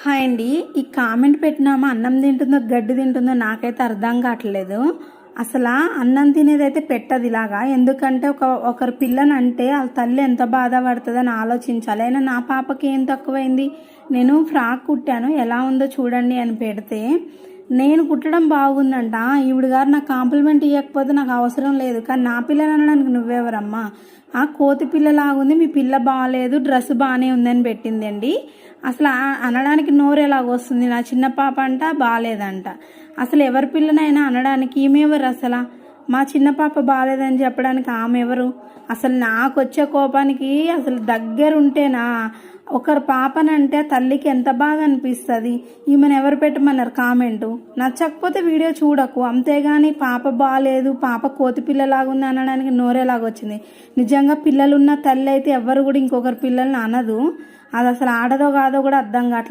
Hi అండి. ఈ comment పెట్టినామా అన్నం తింటుందో గడ్డి తింటుందో నాకైతే అర్థం కావట్లేదు. అసలు అన్నం తినేదైతే పెట్టదు ఇలాగా. ఎందుకంటే ఒకరి పిల్లని అంటే వాళ్ళ తల్లి ఎంత బాధపడుతుందని ఆలోచించాలి. అయినా నా పాపకి ఏం తక్కువైంది, నేను ఫ్రాక్ కుట్టాను ఎలా ఉందో చూడండి అని పెడితే నేను కుట్టడం బాగుందంట. ఈవిడ గారు నాకు కాంప్లిమెంట్ ఇవ్వకపోతే నాకు అవసరం లేదు, కానీ నా పిల్లని అనడానికి నువ్వెవరమ్మా, ఆ కోతి పిల్లలాగుంది, మీ పిల్ల బాగాలేదు, డ్రెస్ బాగానే ఉందని పెట్టిందండి. అసలు అనడానికి నోరు ఎలాగొస్తుంది? నా చిన్న పాప అంట బాగాలేదంట. అసలు ఎవరి పిల్లనైనా అనడానికి ఈమె ఎవరు? అసలు మా చిన్న పాప బాగాలేదని చెప్పడానికి ఆమె ఎవరు? అసలు నాకు వచ్చే కోపానికి అసలు దగ్గరుంటేనా ఒకరి పాపనంటే తల్లికి ఎంత బాధ అనిపిస్తుంది. ఈమెను ఎవరు పెట్టమన్నారు కామెంటు? నచ్చకపోతే వీడియో చూడకు, అంతేగాని పాప బాగాలేదు, పాప కోతి పిల్లలాగుంది అనడానికి నోరేలాగొచ్చింది. నిజంగా పిల్లలున్న తల్లి అయితే ఎవరు కూడా ఇంకొకరి పిల్లల్ని అనదు. అది అసలు ఆడదో కాదో కూడా అర్థం కావట్లేదు.